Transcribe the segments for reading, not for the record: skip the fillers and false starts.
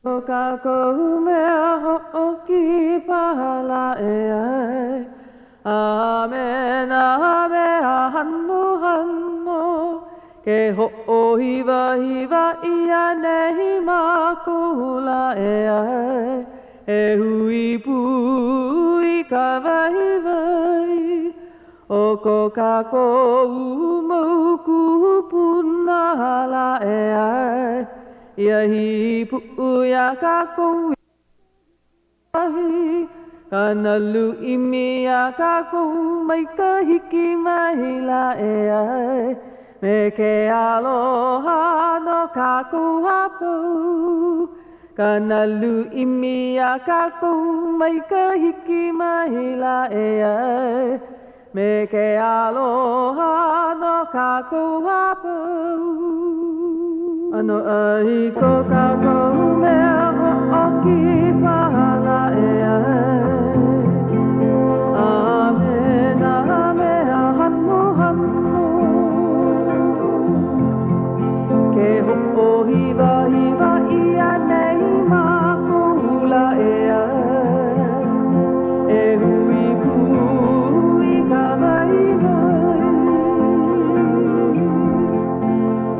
O ka kou mea ho'oki pahala e ai. A mena mea hano hano. Ke ho'ohiwa hiwa ia nehi makula e ai. E hui pui ka vai vai. O ko ka kou mauku puna hala e ai. Ia hi pu'u ia ka kou ahi. Kana lu imi ia ka kou mai ka hiki mai la e ai. Me ke aloha no ka kou hapau. Kana lu imi ia ka kou mai ka hiki mai la e ai. Me ke aloha no ka kou hapau. Ano ai ko ka kou mea ho'oki pahala e ai. A mena mea hano hano. Ke ho'ohiwa hiwa ia nei makula e ai. E hui pui ka vai vai.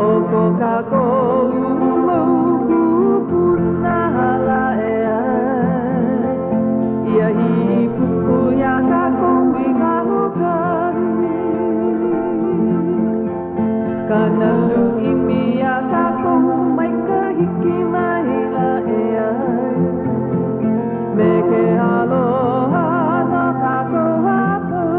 O ko ka kou mauku puna hala e ai. Ia hi pu'u ia ka kou I ka hukari. Kana lu imi ia ka kou mai ka hiki mai la e ai. Me ke aloha no ka kou hapau.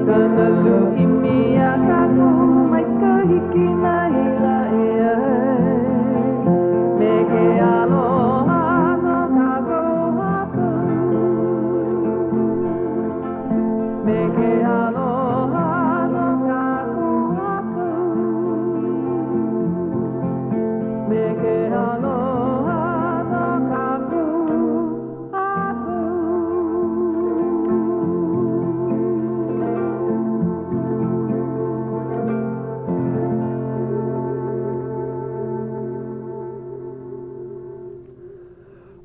Kana lu imi ia ka kou mai ka hiki mai la e ai. Me ke aloha no ka kou hapau. Me ke aloha no ka kou hapau. Me ke aloha no ka kou hapau.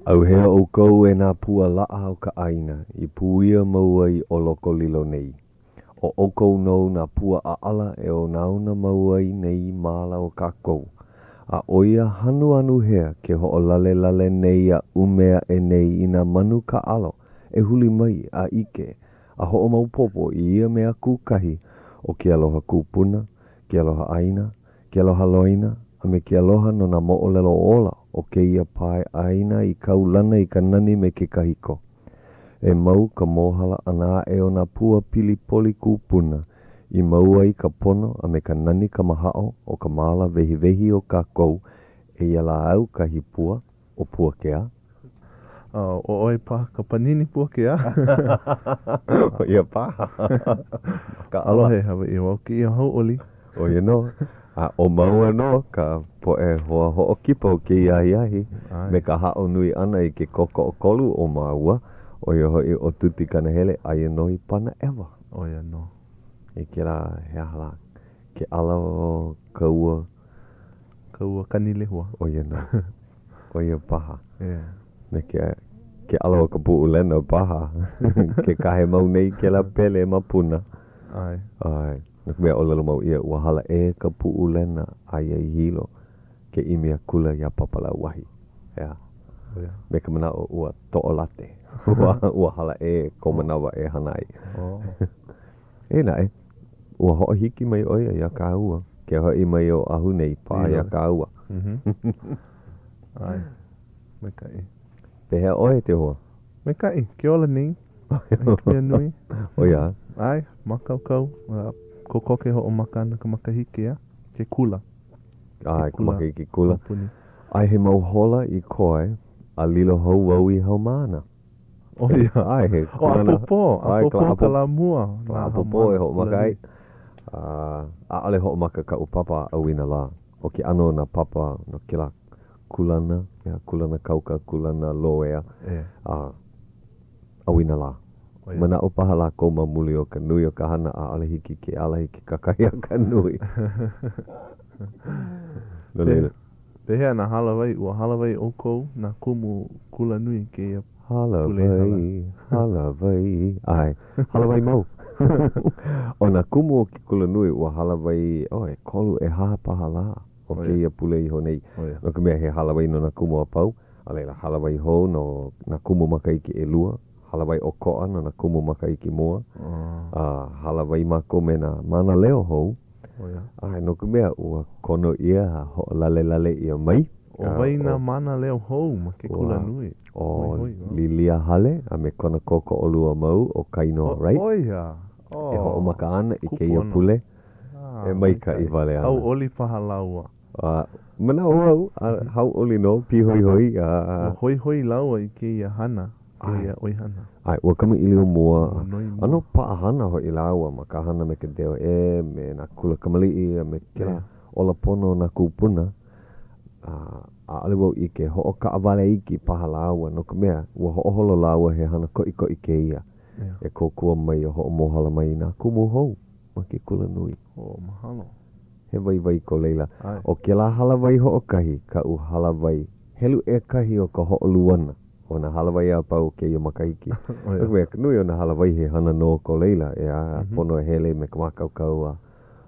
Au hea o kou e nā pua laa o ka aina, I puia maua I o loko lilo nei. O kou nou nā pua a ala e o nauna maua I nei mala o ka kou. A oia hanu anu hea ke ho o lale lale nei a umea e nei I nā manu ka alo, e huli mai a ike, a ho o maupopo I ia mea kukahi o ke aloha kupuna, ke aloha aina, ke aloha loina, a me ke aloha no nā mo o lelo ola. O ke ia pae aina I kaulana I ka nani me ke kahiko. E mau ka mohala ana e o nā pua pili poli kupuna. I maua I ka pono a me ka nani ka mahao o ka mala vehi vehi o ka kou. E ia la au ka hipua o pua kea. O oi pa ka panini pua kea. O ia pa. Ka Alohe hawa I wauki I hau oli. O ia no. A o maua no ka po e hoa ho o kipa o ke iahi ahi. Me ka hao nui ana I ke koko o kolu o maua. O ia hoi o tuti kana hele aia no I pana ewa. O ia no. I ke la hea hala. Ke ala o kaua. Kaua kanile hua. O ia no. O ia paha. Yeah. Me ke ala o ka puu lena paha. Ke kahe mau nei ke la pele mapuna. Ai. Ai. Nuk mea o lalo mau ia ua hala e ka puu lena aia I hilo. Ke imia kula ia papala wahi. Yeah. O ia. Me ka mana o ua to'o late. Ua hala e ko manawa e hanai. Oh. E nai. Ua ho hiki mai oia ia ka ua. Ke hoi mai o ahu nei pa ia ka ua. Ai. Me kai. Pehea oe te hoa. Me kai. Ke ola nei. Mea nui. O ia. Ai. Makau kau. Ko koke ho o makana ka makahiki a. Ke kula. Ai, ka makahiki kula. Mapuni. Ai he mau hola I koe. A lilo hau wau I hau mana. O ia. Ai he O apopo. Ai, Apopo ka la mua. Ka apopo e ho makai. A ale ho maka ka upapa a wina la. O ki ano na papa no ke la kulana kauka kulana loea. E. A wina la. Oia. Mana o paha la ko mamuli o ka nui o ka hana a ale hiki ke ala hiki kakai a ka nui. No leila. Pehea na halawai, ua halawai o kou na kumu kula nui ke ia. Halawai. Ai, halawai mau. O na kumu o ki kula nui ua halawai, oe, kolu e haha paha la. O ke ia pule iho nei. No ka mea he halawai no na kumu a pau. A leila halawai ho no na kumu makaiki e lua. Halawai o koa no na kumu makaiki mua. Halawai mako me na mana leo ho. Ai, no ka mea ua kono ia ho lale ia mai. O wai na mana leo hou ma ke kula nui. O lilia hale a me kona koko o lua mau o kaino, right? Oia. E ho o maka ana i ke ia pule. E mai ka i vale ana. Hau oli paha laua. Mana hau, hau oli no, pi hoi hoi. Hoi hoi laua i ke ia hana. Ke ia oi hana. Ai, ua kama ili o mua. Ano paa hana hoi laua ma ka hana me ke deo e, me na kula kamali me kila ola pono na kupuna. A ale wau i ke ho'o ka awale iki paha laua no ka mea ua ho'o holo laua he hana ko i ke ia e kokua mai o ho'o mohala mai na kumu hou ma ke kula nui mahalo he vai ko leila o ke la halawai ho'o kahi ka u halawai helu e kahi o ka ho'o luana o na halawai a pau ke ia makahiki no ka mea nui o na halawai he hana no ko leila e a pono e hele me ka makau a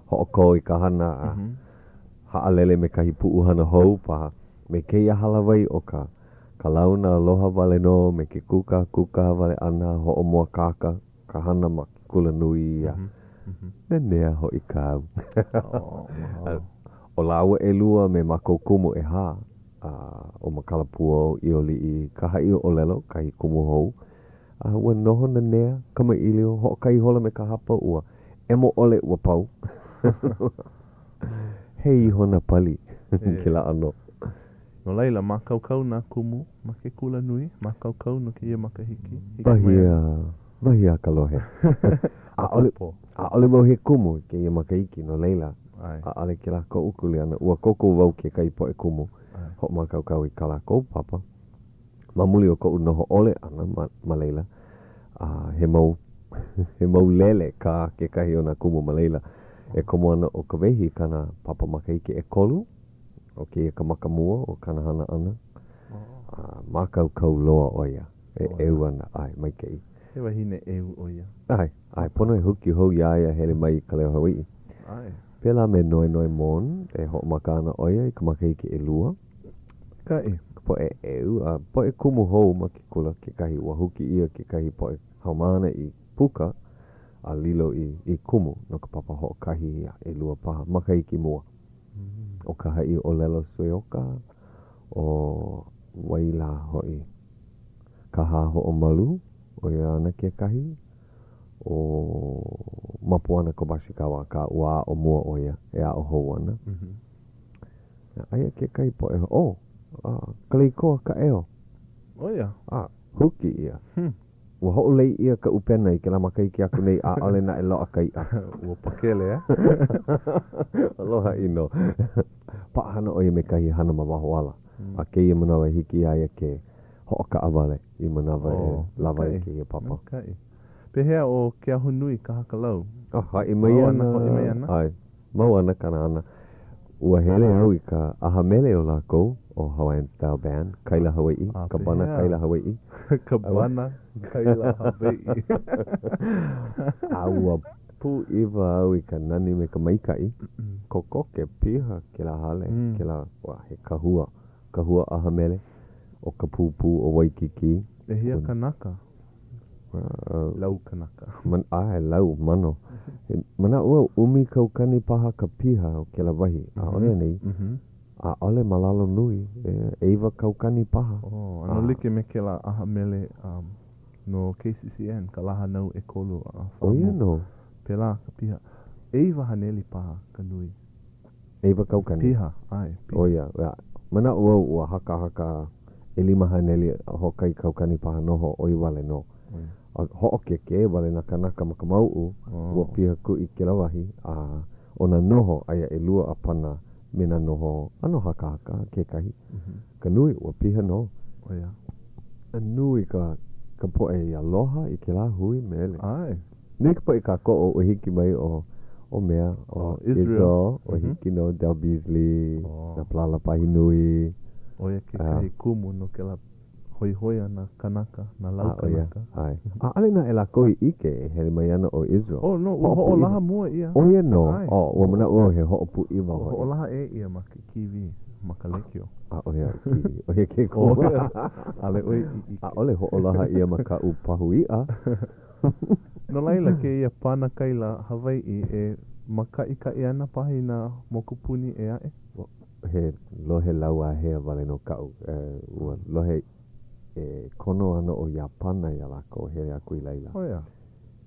ho'o ko i ka hana haalele me kahi puuhana hou paha me keia halawai o ka launa aloha wale no me ke kuka wale ana ho o mua kaka ka hana ma kula nui ia nenea ho i kau o laua e lua me mako kumu e ha o makalapuo i oli i kaha i o lelo kahi kumu hou ua noho nenea kama ilio ho kai hola me ka hapa ua emo ole ua pau hei hona pali ke la ano no laila ma kaukau na kumu ma ke kula nui ma kaukau no ke ia makahiki Bahia kalohe a ole mo he kumu ke ia makahiki no leila a ale ke la ko ukuli ana ua koko wau ke kai po e kumu ho ma kaukau i kala ko papa mamuli o ko unoho ole ana ma leila he mau lele ka ke kahi o na kumu ma leila e komo ana o ka wehi kana papa makahiki e kolu o ke ka makamua o kana hana ana makau kau loa oia e eu ana ai mai kei he wahine eu oia ai pono e huki hou iaia hele mai ka leo Hawaii pela me noi mon e ho makana oia i ka makahiki e lua ka e po e eu po e kumu hou ma ke kula ke kahi ua huki ia ke kahi po e haumana i puka a lilo i kumu no ka papa ho kahi ia e lua paha makahiki mua o ka hai o lelo sueoka o waila hoi ka haho o malu o ia ana ke kahi o mapuana Kobashikawa ka ua o mua o ia e a o hou ana aia ke kahi po e kalikoa ka eo oia huki ia ua ho lei ia ka upena i ke la makaiki aku nei a ole na e loa kai ua pakele aloha ino paahana o ia me kahi hana mawahoala a ke ia manawa hiki aia ke ho'oka awale i manawa e lava i ke ia papa pehea o ke ahu nui ka hakalau hai mai ana ai mau ana kana ana ua hele au i ka aha mele o lako o Hawaiian Style Band Kaila Hawaii Kabana Kaila Hawaii Kabana Kaila Hawaii ua pu iwa au i ka nani me ka maikai koko ke piha ke la hale ke la he kahua aha mele o ka pupu o Waikiki e hia kanaka lau kanaka lau mano mana ua umi kaukani paha ka piha o ke la wahi a ole nei a ole malalo nui e iwa kaukani paha ano like me ke la aha mele no KCCN ka laha nau e kolu ia no pela ka piha e iwa haneli paha ka nui e iwa kaukani piha ia mana ua haka e lima haneli hokai kaukani paha noho o iwale no ho'o ke wale na kanaka makamau ua piha ku i ke la wahi ona noho aia e lua apana mena noho ano haka ke kahi ka nui ua piha no a nui ka ka poe I aloha I ke la hui mele. Ai. Nei ka poe ka ko o hiki mai o mea o Israel o hiki no Del Beasley na Plala Pahinui. O ia ke kahi kumu no ke la hoi ana kanaka na lau kanaka. Ai. Ale na e la kohi ike e hele mai ana o Israel. Oh no, ho laha mua ia. O ia no. Ua mana ua he ho pu iwa ho laha e ia ma ke kiwi ma ka lekio. O ia kiwi. O ia ke ko. Ale oi ole ho laha ia ma ka upahu ia. No laila ke ia pana kaila Hawaii e makai ka ana pahi na mokupuni e ae. He lohe laua hea wale no kau. Ua lohe kono ana o Japana ia lako he aku I laila. Oh ia.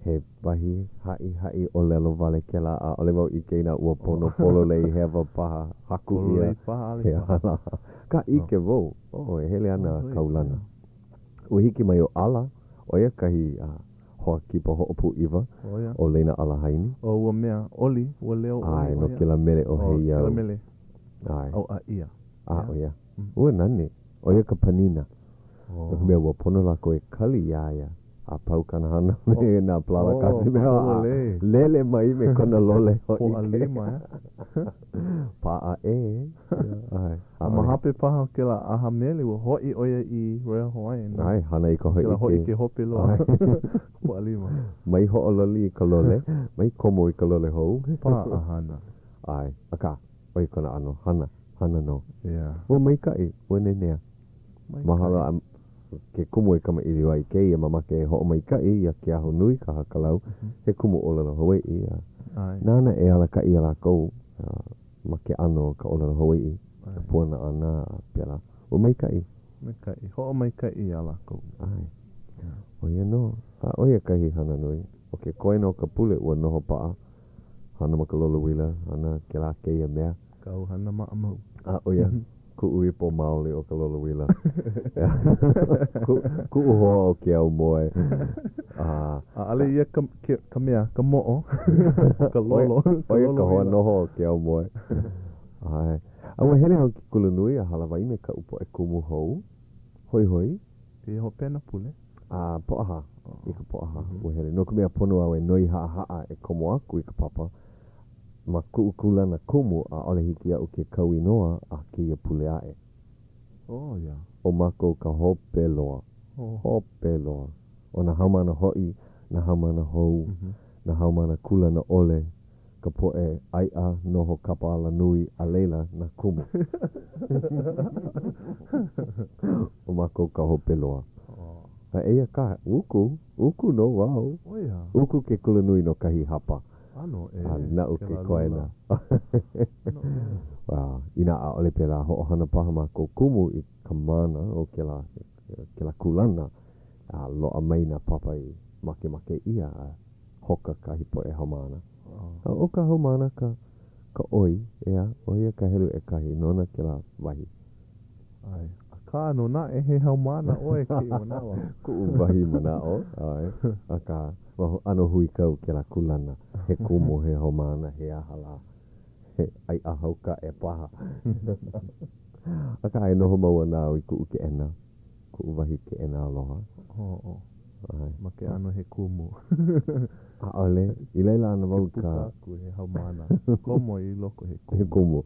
He wahi hai o lelo wale ke la a ole wau I keina ua pono polo lei hewa paha haku ia. He ala. Ka ike wau. E hele ana kaulana. Ua hiki mai o ala. O ia kahi hoa kipa ho'opu iwa. O leina ala haini. O ua mea oli. Ua leo oli. Ai, no ke la mele o hei au. Kila mele. Ai. O a ia. O ia. Ua nane. O ia ka panina. O mea ua pono lako e kali ia. A pau kana hana me na plala kasi mea. Lele mai me kona lole. Po a lima ya. Pa a e. Ai. A mahape paha ke la aha mele ua hoi oia I Royal Hawaiian. Ai, hana I ka hoi ike. Ke la hoi ke hope loa. Po a lima. Mai ho loli I ka lole. Mai komo I ka lole hou. Pa a hana. Ai. Aka. Oi kona ano. Hana no. Yeah. Ua mai kai. Ua nenea. Mahala ke kumu e kama iri wai kei e mamake e ho'o mai kai ia ke aho nui ka hakalau he kumu olelo Hawaii ia nana e ala ka ia la kou ma ke ano ka olelo Hawaii ka puana ana piala o mai kai ho'o mai kai ia la kou o ia no o ia kahi hana nui o ke koe no ka pule ua noho paa hana maka lolo wila hana ke la ke ia mea kau hana maa mau o ia ku ui po maoli o ka lolo wila. Ku uhoa o ke au moe. Ale ia ka mea, ka mo'o. Ka lolo. Oia ka hoa noho o ke au moe. Ai. Aua hele hau ki kula nui a halawai me ka upo e kumu hou. Hoi hoi. Ke ho pena pule. Poaha. Ika poaha. Ua hele. No ka mea pono au e noi haa e komo aku I ka papa. Ma kuukula na kumu a ole hiki au ke kauinoa a ke ia pule ae. Oh, ia. O mako ka hope loa. Hope loa. O na haumana hoi, na haumana hou, na haumana kula na ole, ka poe ai a noho kapa ala nui a leila na kumu. O mako ka hope loa. Eia ka, uku no wau. Oh, ia. Uku ke kula nui no kahi hapa. Ano na uke koena. Ina a ole pela ho hana paha ma ko kumu I ka mana o ke la kulana a loa mai na papa I make ia hoka kahi po e haumana. O ka haumana ka oi o ia ka helu e kahi nona ke la wahi. Ai. Ka no na e he haumana o e ki o nawa. Ku wahi mana o. Ai. Aka ano hui kau ke la kulana. He kumu, he haumana, he ahala. He ai ahauka e paha. Aka ai noho maua nā I ku uke ena. Ku wahi ke ena aloha. Ai. Ma ke ano he kumu. Ole, I leila ana wau ka... Ku he haumana. Komo I loko he kumu. He kumu.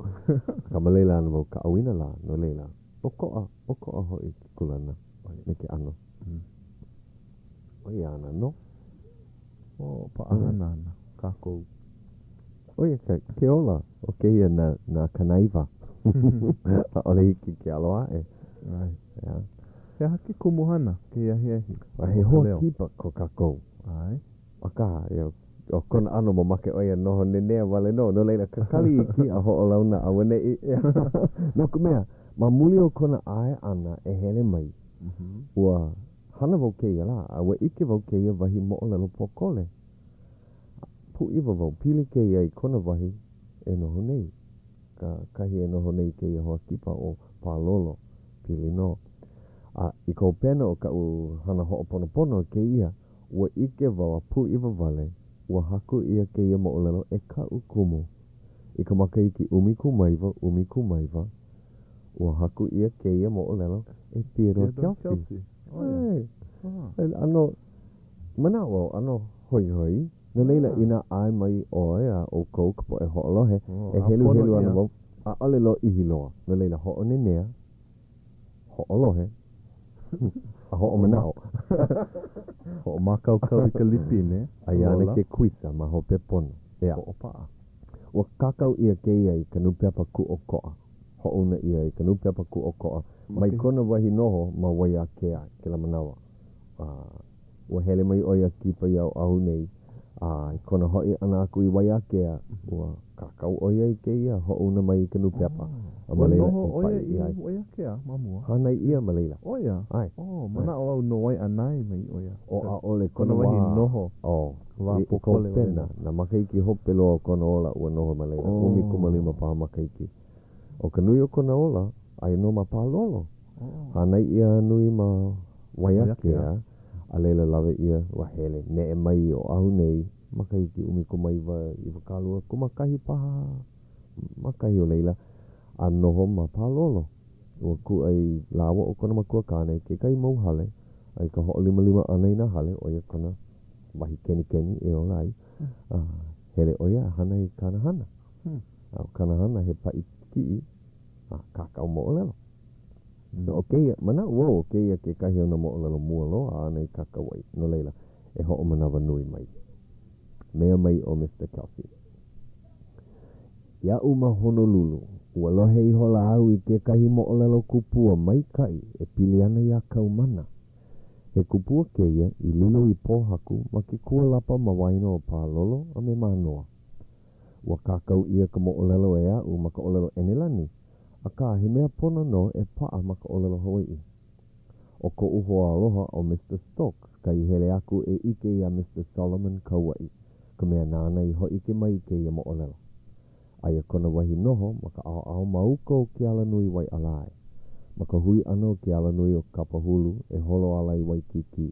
Ka ma leila ana wau ka awina la, no leila. Okoa hoi ki kulana. Me ke ano. Oi ana, no? Pa ana. Kako. Oia, ke ola. O ke ia na kanaiva. Ole hiki ke aloa e. Ai. He haki kumuhana. Ke ia hiehi. He hoa kipa ko kako. Ai. Aka, o kona ano mo make oia noho nenea wale no. No leila kakali I ki a ho o launa a wane I. No kumea. Ma muli o kona ae ana e hele mai. Ua hana wau ke ia la. Ua ike wau ke ia wahi mo o lelo pokole. Pu iwa wau pili ke ia I kona wahi e noho nei. Kahi e noho nei ke ia hoa kipa o palolo. Pili no. I kou pena o ka u hana ho o pono ke ia. Ua ike wau a pu iwa wale. Ua haku ia ke ia mo o lelo e ka ukumu. I ka maka iki umiku maiva. Ua haku ia ke ia mo o lelo e Theodore Kelsey. Ano, manawa, ano, hoi. No leila ina ai mai oe a o kou ka po e ho'olohe. E helu ana mau. A ole lo ihi loa. No leila ho'one nea. Ho'olohe. A ho'o manao. Ho'o makau i ka lipi, ne? Aiane ke kuisa ma ho pe pono. Ea. Ho'o paa. Ua kakau ia ke ia i ka nupeapa ku o koa. Ho'ona ia i ka nupeapa ku o koa. Mai kona wahi noho ma wai a ke ai, ke la manawa. Ua hele mai oia kipa iau ahu nei. I kona hoi ana aku i wai a ke a. Ua kakau oia i ke ia ho'ona mai i ka nupeapa. Ua noho oia i wai a ke a, mamua? Hanai ia maleila. Oia? Ai. Manao au no wai anai mai oia. O a ole kona wahi noho. Wa pokole pena. Na makaiki hope loa kona ola ua noho maleila. Umi kumalima paha makaiki. O ka nui o kona ola, ai no ma palolo. Hanai ia nui ma waiake a, a leila lawe ia wa hele. Ne e mai o ahu nei, makaiki umi kumaiwa i wakalua kumakahi paha. Makahi o leila, a noho ma palolo. Ua ku ai lawa o kona makua kane, ke kai mau hale, ai ka ho lima anai na hale, o ia kona wahi keni e o lai. Hele o ia, hana i kanahana. Kanahana he pai ki kakao mo o lelo. So okay, mana wo okay ke kahi ona mo o lelo mua loa ana i kakao ai. No leila, e ho o manawa nui mai. Mea mai o Mr. Kelsey. Ia uma Honolulu, ua lohe i hola au i ke kahi mo o lelo kupua mai kai e pili ana i a kaumana. He kupua keia i lulu i pohaku ma ke kua lapa ma waino o palolo a me manoa. Ua kakau ia ka mo o lelo e au ma ka o lelo enelani. A ka he mea pona no e paa ma ka o lelo Hawaii. O ko uho aloha o Mr. Stokes ka i hele aku e ike i a Mr. Solomon Kauai. Ka mea nana i ho ike mai ke ia mo o lelo. Aia kona wahi noho ma ka ao mauka o ke ala nui wai alai. Ma ka hui ana o ke ala nui o Kapahulu e holo ala i Waikiki.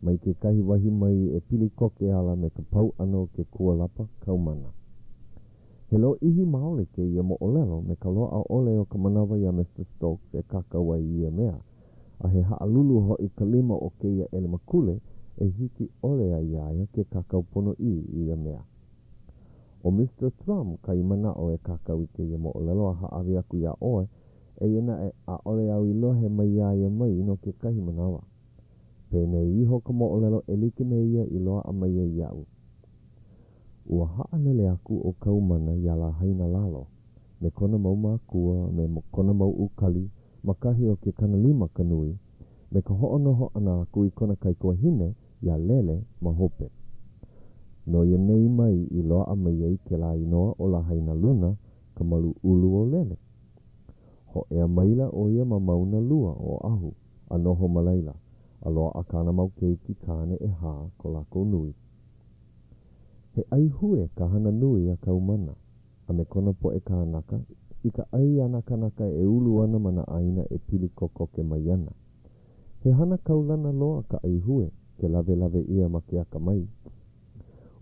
Mai ke kahi wahi mai e pili koke ala me ka pau ana o ke kualapa kaumana. He lo ihi maole ke ia mo o lelo me ka loa a ole o ka manawa ia Mr. Stokes e kakawai ia mea. A he haalulu ho i ka lima o ke ia ele makule e hiki ole a iaia ke kakau pono i ia mea. O Mr. Trump ka imana o e kakau i ke ia mo o lelo a haawi aku ia oe e ina e a ole au i lohe mai iaia mai no ke kahi manawa. Pene iho ka mo o lelo e like me ia i loa a mai e iau. Ua haalele aku o kaumana ia la haina lalo. Me kona mau makua, me kona mau ukali, makahi o ke kana lima kanui, me ka hoonoho ana aku i kona kaikoa hine, ia lele ma hope. No ia nei mai i loa a mai ei ke la inoa o la haina luna, ka malu ulu o lele. Ho ea maila o ia ma mauna lua o ahu, a noho malaila, a loa a kana mau keiki kane e haa ko lako nui. He ai hue ka hana nui a kaumana, a me kona po e kānaka, i ka ai anakanaka e ulu ana mana aina e pili koko ke maiana. He hana kaulana loa ka ai hue, ke lave ia ma ke aka mai.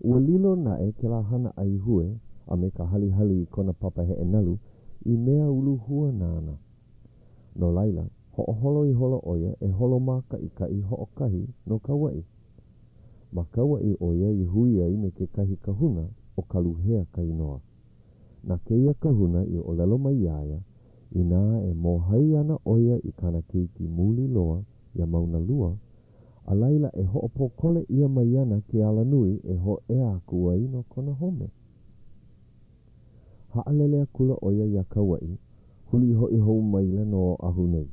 Ua lilo na e ke la hana ai hue, a me ka hali i kona papa he enalu, i mea ulu hua nana. No laila, ho'o i holo oia e holo maka i ka i ho'o kahi no Kauai. Ma Kauai oia i hui ai me ke kahi kahuna o kaluhea ka inoa. Na keia kahuna i o lelo mai iaia, i nā e mohai ana oia i kana keiki muli loa, ia mauna lua, a laila e ho'opo kole ia mai ana ke ala nui e ho e aku ai no kona home. Haalele akula oia ia Kauai, huli hoi hou maila no ahu nei.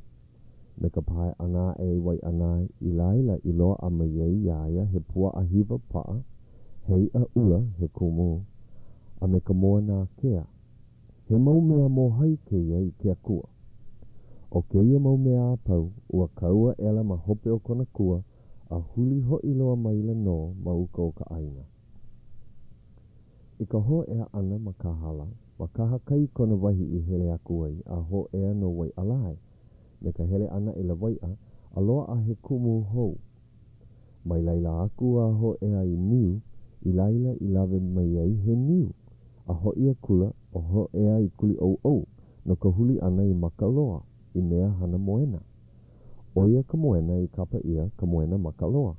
Me ka pae ana e wai ana i laila i loa a mai ei iaia he pua a hiva paa, hei a ula he kumu, a me ka moa nā kea. He mau mea mohai ke ia i ke akua. O ke ia mau mea apau, ua kaua ela ma hope o kona kua, a huli hoi loa maila no ma uka o ka aina. I ka ho ea ana ma ka hala, ma kaha kai kona wahi i hele aku ai, a ho ea no wai alai. Me ka hele ana i la wai'a, a loa a he kumu hou. Mai laila aku a ho ea i niu, i laila i lave mai ai he niu. A ho ia kula, o ho ea i kuli ou, no ka huli ana i makaloa, i mea hana moena. Oia ka moena I kapa ia ka moena makaloa.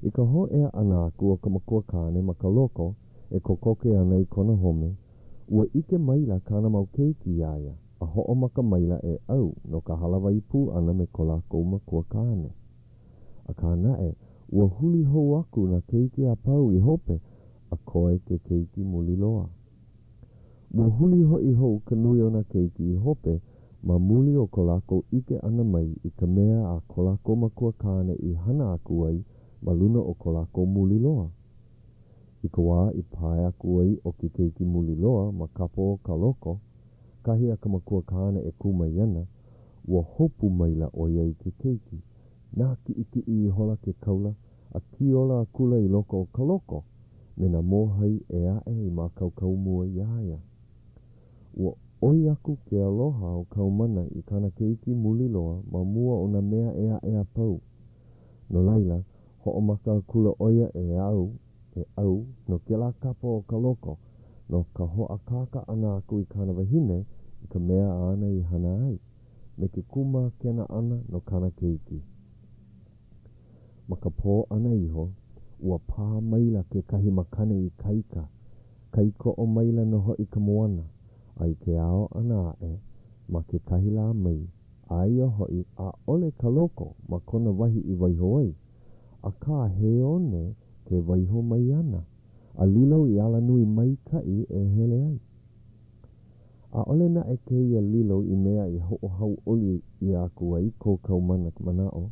I ka ho ea ana aku o ka makua kāne makaloko e kokoke ana I kona home, ua ike maila kāna mau keiki iaia, a ho'o maka maila e au no ka halawa I pū ana me ko lākou makua kāne. A kāna e, ua huli hou aku na keiki a pau I hope, a koe ke keiki muli loa. Ua huli hoi hou ka nui o na keiki I hope, ma muli o ko lākou ike ana mai I ka mea a ko lākou makua kāne I hana aku ai, ma luna o ko lākou muli loa. I ka wā I pae aku ai o ki keiki muli loa ma kapo o ka loko, kahi a ka makua kāne e kumai ana, ua hopu maila o iai ke keiki. Nā ki iki I hola ke kaula, a kiola a kula I loko o ka loko, me na mohai e ae I mā kaukau mua iaia. Ua oi aku ke aloha o kaumana I kana keiki muli loa ma mua o na mea e a pau. No laila, ho'o maka kula oia e au no ke la kapa o ka loko, no ka hoa kaka ana aku I kana wahine I ka mea ana I hana ai, me ke kuma kena ana no kana keiki. Ma ka pō ana iho, ua pā maila ke kahi makane I kaika, kaiko o maila no hoi ka moana, ai ke ao ana e, ma ke kahi la mai, ai o hoi a ole ka loko ma kona wahi I waiho ai, a ka he one ke waiho mai ana, a lilo I ala nui mai kai e hele ai. A ole na e ke ia lilo I mea I ho hau oli I aku ai ko kaumana manao,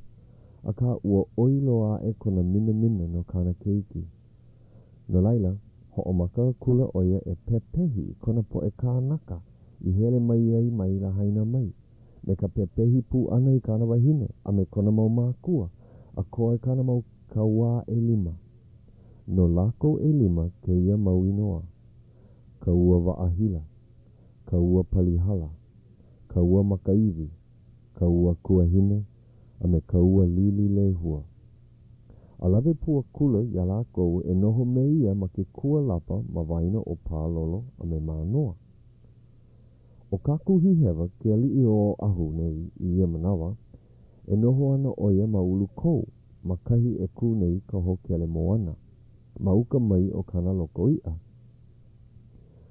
a ka ua oilo a e kona mina no kana keiki. No laila, ho'o maka kula oia e pepehi kona po e kānaka I hele mai ai mai la haina mai, me ka pepehi pu ana I kana wahine, a me kona mau mākua, a koe kana mau kaua e lima. No lako e lima ke ia mau inoa, ka ua waahila, ka ua palihala, ka ua makaiwi, ka ua kuahine, a me ka ua lili lehua. A lawe pua kula ia lako e noho me ia ma ke kua lapa ma waina o pālolo a me mānoa. O kaku hihewa ke alii o ahu nei I ia manawa, e noho ana oia ma ulu kou, ma kahi e ku nei ka hokele moana, ma uka mai o kana loko ia.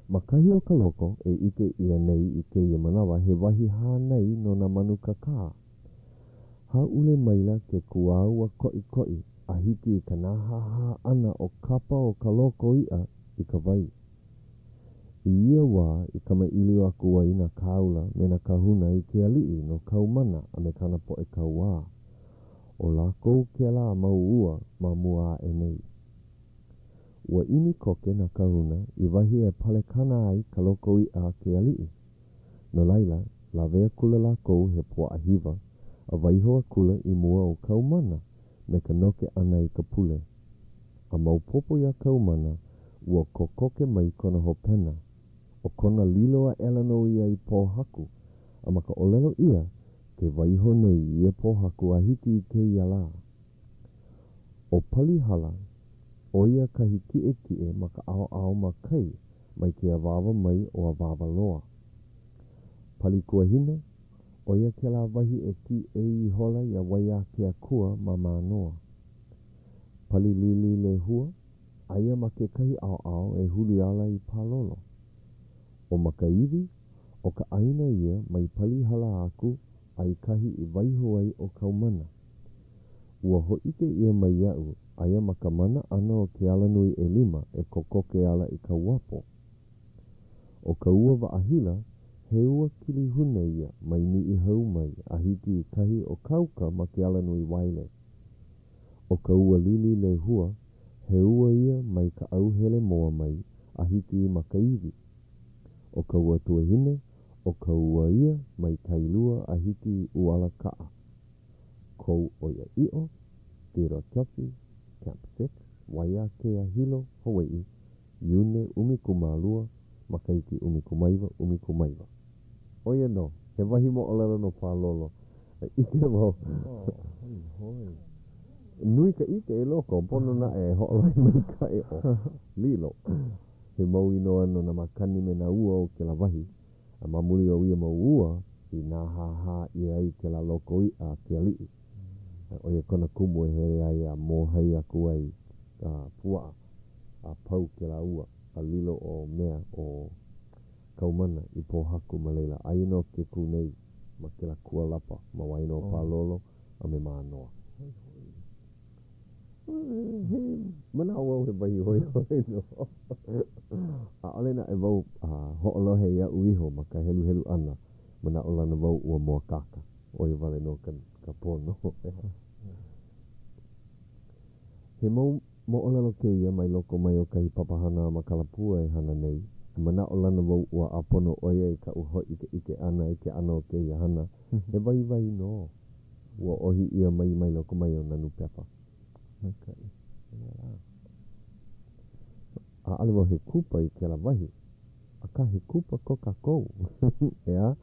Ma kahi o ka loko e ike ia nei I ke ia manawa he wahi hānei no na manu kakā. Ha ule maila ke kuaua koi, a hiki I ka nahaha ana o kapa o ka loko ia I ka vai. I ia wā I kama ili aku ai na kaula me na kahuna I ke alii no kaumana a me kana po e kauā. O lako ke la mau ua ma mua e nei. Ua imi koke na kahuna I wahi e pale kana ai ka loko I a ke alii. No laila, la vea kula lako he pua ahiva, a waihoa kula I mua o kaumana, me ka noke ana I ka pule. A maupopo ia kaumana, ua kokoke mai kona hopena, o kona liloa elano ia I pōhaku, a maka olelo ia, ke waiho nei ia pōhaku a hiki I ke ia la. O palihala, o ia kahi kie maka ao makai, mai ke awawa mai o awawa loa. Pali kuahine, o ia ke la wahi e ki e I hola ia waia ke akua ma mānoa. Pali lili le hua, aia ma ke kahi ao e huli ala I pālolo. O makaiwi, o ka aina ia mai pali hala aku, ai kahi I waiho ai o kaumana. Ua ho ike ia mai iau, aia maka mana ana o ke ala nui e lima e kokoke ala I ka wapo. O ka ua waahila, he ua kili hune ia mai ni I hau mai a hiki I kahi o kauka ma ke ala nui waile. O ka ua lili le hua, he ua ia mai ka au hele moa mai a hiki I makaiwi. O ka ua tuahine, o ka ua ia mai kailua a hiki I uala kaa. Kou oia i'o, tira kapi, Camp 6, Waiakea Hilo, Hawaii, Iune umikumālua, makaiki umikumaiwa. Oia no, he wahi mo olelo no pālolo. Ike mo. Hoi. Nui ka ike e loko, pono na e ho'olai mai ka e o. Lilo. He mau inoa no na makani me na ua o ke la wahi. A mamuri o ia mau ua, I nā haha I ai ke la loko I a ke ali'i. O ia kona kumu e here ai a mōhei aku ai pua a pau ke la ua a lilo o mea o kaumana I pōhaku ma leila. Aino ke kunei ma ke la kualapa ma waino palolo a me mānoa. Mana au he bahi hoi hoi no. A ole na e wau ho'olohe ia uiho ma ka helu helu ana. Mana o lana wau ua moa kaka. O i wale no ka pono. He mau mo o lalo ke ia mai loko mai o kahi papahana ma kalapua e hana nei. Mana o lana wau ua apono oia I ka uho ike ana I ke ana o ke ia hana. He vai vai no. Ua ohi ia mai loko mai o nanu pepa. Okay. A aliwa he kupa I ke la wahi. A ka he kupa ko ka kou. Ea?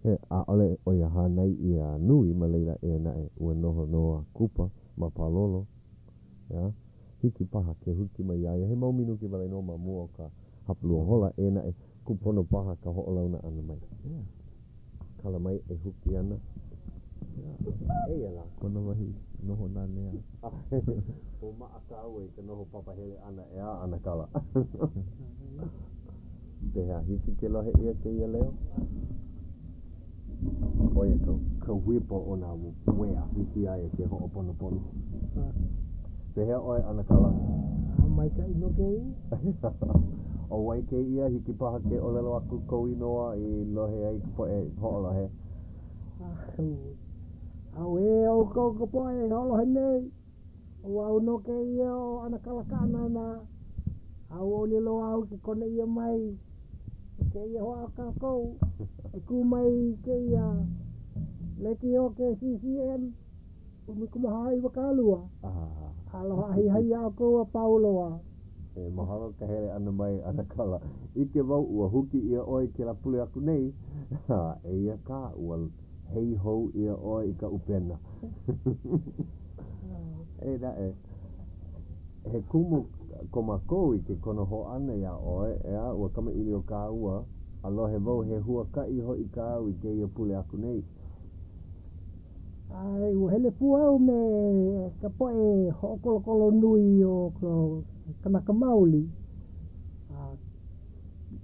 He a ole o ia hanai I a nui ma leila e nae. Ua noho noa kupa ma palolo. Ea? Hiki paha ke huki mai aia. He mau minu ki wale no ma mua o ka hapulua hola e nae. Kupono paha ka ho'olauna ana mai. Kala mai e huki ana. Eia la. Kona wahi noho nā nea. O maa ka au e ka noho papahele ana e a ana kala. Pehea hiki ke lohe ia ke ia leo. Oia ka whipo o nā wea hiki ai ke ho'opono pono. Pehea oi ana kala. Mai ka ino kei. O wai ke ia hiki paha ke olelo aku kou inoa I lohe ai po e ho'olohe. Au e o ko po e ho'olohe nei. O au no ke ia o ana kalakana na. Au o lilo au ki kone ia mai. Ke ia hoa ka kou. E ku mai ke ia. Leki o ke CCM. Umi kumaha I wakalua. Aloha hai au kou a Pauloa. E mahalo ka hele ana mai ana kala. Ike wau ua huki ia oi ke la pule aku nei. E ia ka ua hei hou ia oi I ka upena. E da e. He kumu ko makou I ke kono ho ana ia oi. Ea ua kama ili o ka ua. Alohe wau he hua ka I ho I ka au I ke ia pule aku nei. Ai ua hele puau me ka poe ho'okolo nui o kanaka mauli.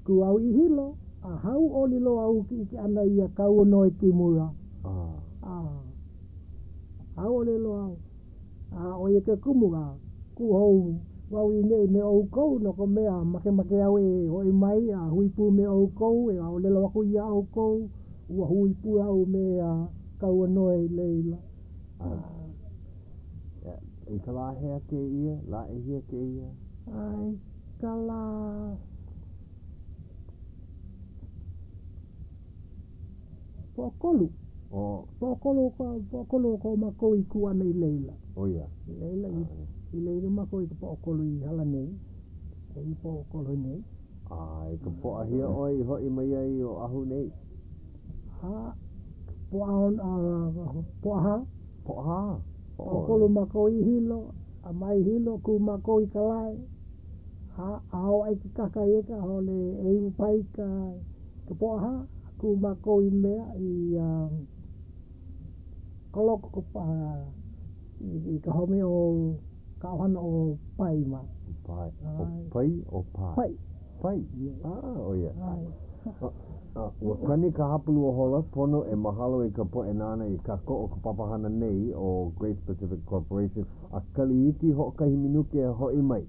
Ku au I hilo. A hau o lilo au ki ana ia kau no e kimura. Hau o lilo au. O ia ke kumura. Ku hou wau I nei me au kou no ko mea make au e hoi mai a huipu me au kou e au lilo aku ia au kou. Ua huipu au me kau no e leila. I ka la hea ke ia, la e hea ke ia. Ai, ka la... Pōkolu. Pōkolu ko mako I ku ana I leila. O ia. I leila mako I ka pōkolu I hala nei. E I pōkolu nei. Ai, ka po'ahia oi hoi mai ai o ahu nei. Po'aha. Pōkolu mako I hilo. A mai hilo ku mako I kalai. Ao ai ki kaka eka hole e upai ka po'aha. Ku mako I mea I koloko ko paha I ka home o ka ohana o pai ma. Pai. O pai o pai? Pai. O ia. Ua kani ka hapulu o hola pono e mahalo I ka poe nana I ka ko o ka papahana nei o Great Pacific Corporation. A kali iki ho kahi minuke e hoi mai.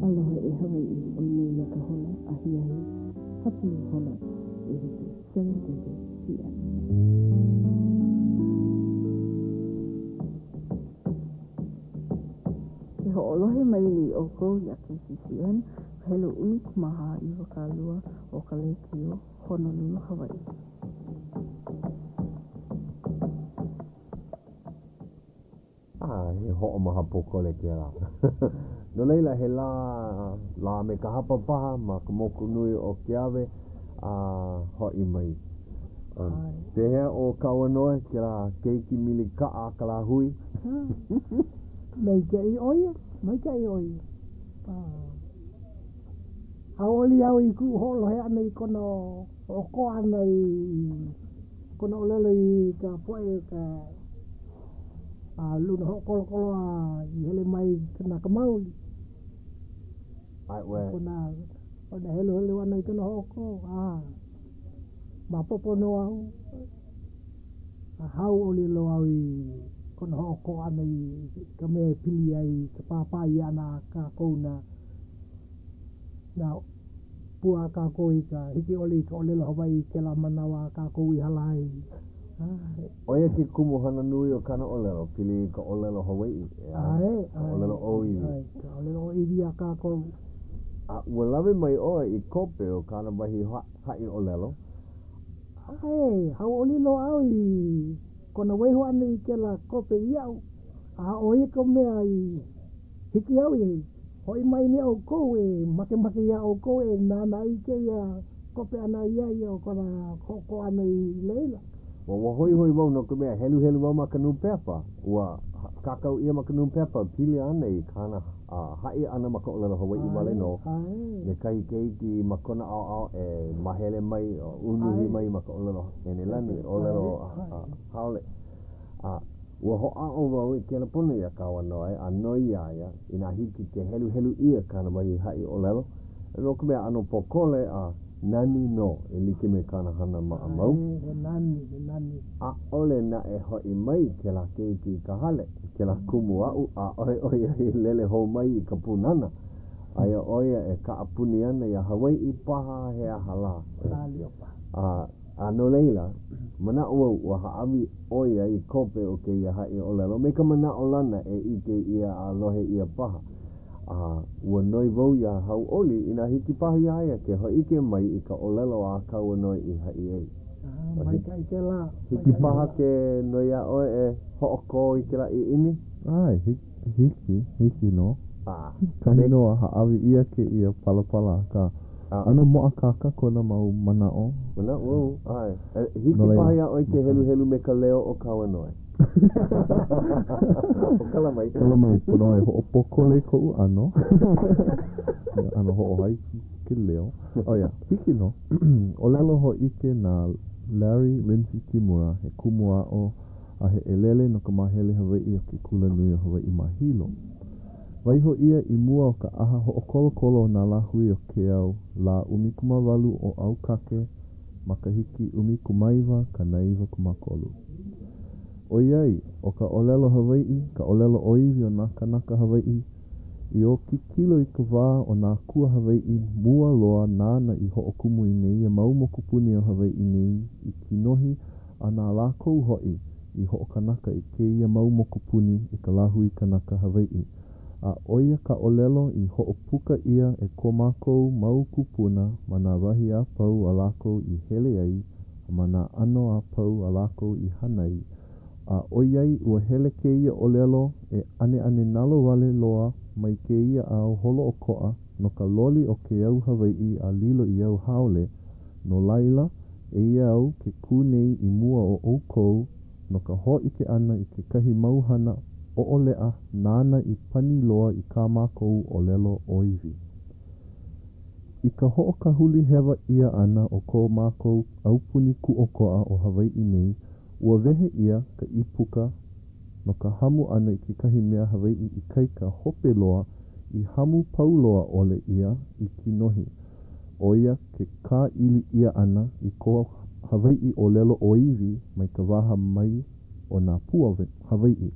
Aloha e Hawaii o nei ka hola ahiahi. Hapulu hola e hitu 7:30 p.m. E ho'olohe mai li o kou I a KCCN, helo umi kumaha I wakalua o ka Leikio, Honolulu, Hawaii. He ho'o maha pokole ke la. No leila he la me ka hapa paha ma ka moku nui o ke ave hoi mai. Pehea o kauanoe ke la keiki mili ka a ka la hui. Mai ka I oia. Haoli au I ku holo he ana I kono o ko ana I kono lele I ka poe ka luna ho kolo I hele mai kana ka mauli Ai we. Kona ona hele wana I kono hoko ma popo no au hau oli lo au I kono hoko ana I ka me pili ai ka papai ana ka kona na pua ka koi ka hiki oli ka ole lo Hawaii ke la manawa ka koi halai Oia ki kumu hana nui o kana olelo pili ka olelo Hawaii ka olelo oi ka olelo oi a ka koi ua lawe mai oa I kope o kana wahi hai olelo hau oli lo au I kona weho ana I ke la kope iau oi ka mea I hiki au hoi mai mea o kou make ia o kou nana I ke ia kope ana ia o kona koko ana I leila Wa hoi wau no ka mea helu wau ma ka nupepa ua kakau ia ma ka nupepa pili ana I kana hai ana ma ka olelo Hawaii wale no me kai keiki ma kona au mahele mai o unuhi mai ma ka olelo enelani olelo haole ua ho'a'o wau I ke la puna ia kawa noe noi ia ina hiki ke helu ia kana wahi hai olelo no ka mea ano pokole nani no like me kana hana mau nani ole na hoi mai ke la keiki ka hale ke la kumu au oia lele ho mai I ka punana aia oia ka apuni ana ia Hawaii paha he ahala no leila mana ua haawi oia I kope o ke ia hai olelo me ka mana o lana ike ia alohe ia paha ua noi wau ia hau oli ina hiki paha ia ke hoi ike mai I ka olelo a kaua noi I hai mai ka ike la hiki paha ke noi a oe ho'oko I ke la I ini ai hiki no kahi no haawi ia ke ia pala ka ano moa kaka kona mau manao ai hiki paha ia oe ke helu me ka leo o kaua noi o kala mai pono e ho'opokole ko'u ano ano ho'ohai ke leo hiki no o lelo ho ike na Larry Lindsay Kimura he kumua'o a he elele no ka mahele Hawaii o ke kula nui o Hawaii mahilo waiho ia I mua o ka aha ho'okolo na lahui o ke au la 18 o au kake makahiki 19 ka naiva kumakolu O iai, o ka olelo Hawaii, ka olelo oiwi o nā kanaka Hawaii, I o ki kilo I ka wā o nā kua Hawaii mua loa nāna I ho'okumu I nei mau mokupuni o Hawaii nei I kinohi a nā lākou hoi I ho'okanaka I keia mau mokupuni I ka lahui kanaka Hawaii. A oia ka olelo I ho'opuka ia e ko mākou mau kupuna ma nā wahi a pau a lākou I hele ai, ma nā ano a pau a lākou I hanai. A oiai ua hele ke ia olelo e ane nalo wale loa mai ke ia au holo o koa no ka loli o ke au Hawaii a lilo I au haole no laila e ia au ke kūnei I mua o oukou no ka ho ike ana I ke kahi mauhana o olea nāna I pani loa I kā mākou olelo oiwi. I ka ho'okahuli hewa ia ana o ko mākou aupuni ku o koa o Hawaii nei ua wehe ia ka ipuka no ka hamu ana I ke kahi mea Hawaii I kai ka hope loa I hamu pauloa ole ia I kinohi. Oia ke ka ili ia ana I ko Hawaii o lelo oiwi mai ka waha mai o nā pua Hawaii.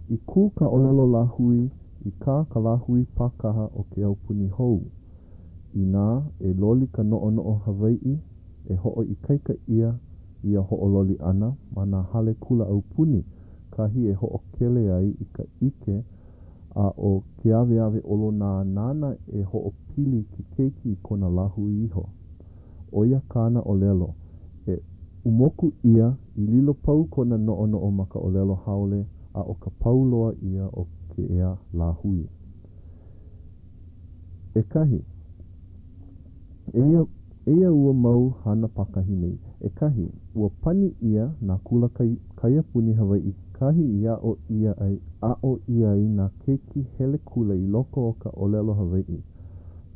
I ku ka olelo lahui I ka lahui pakaha o ke aupuni hou. I nā e loli ka no'o Hawaii e ho'o I kaika ia ho'ololi ana ma nā hale kula au puni kahi e ho'okele ai I ka ike a o ke ave olo nā nana e ho'opili ki keiki I kona lahui iho. Oia kāna olelo e umoku ia I lilo pau kona no'o maka olelo haole a o ka pauloa ia o ke ea lahui. E kahi Eia ua mau hana pakahi nei. E kahi, ua pani ia nā kula kaiapuni Hawaii kahi ia o ia ai a o ia i nā keiki hele kula i loko o ka olelo Hawaii.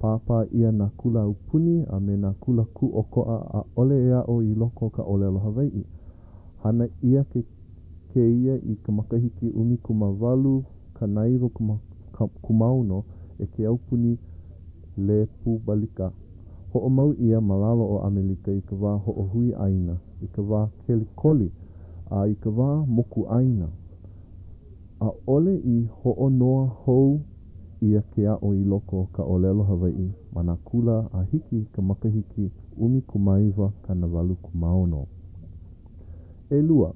Pāpā ia nā kula upuni a me nā kula ku o koa a ole ea o i loko o ka olelo Hawaii. Hana ia ke ia i ka makahiki 18 ka naivo kumauno e ke aupuni le Pubalika. Ho'omau ia malalo o Amerika i ka wā ho'ohui aina, i ka wā kelikoli, a i ka wā moku aina. A ole i ho'onoa hou ia ke a'o i loko o ka olelo Hawaii, ma nā kula a hiki ka makahiki 19 ka nawalu kumaono. E lua,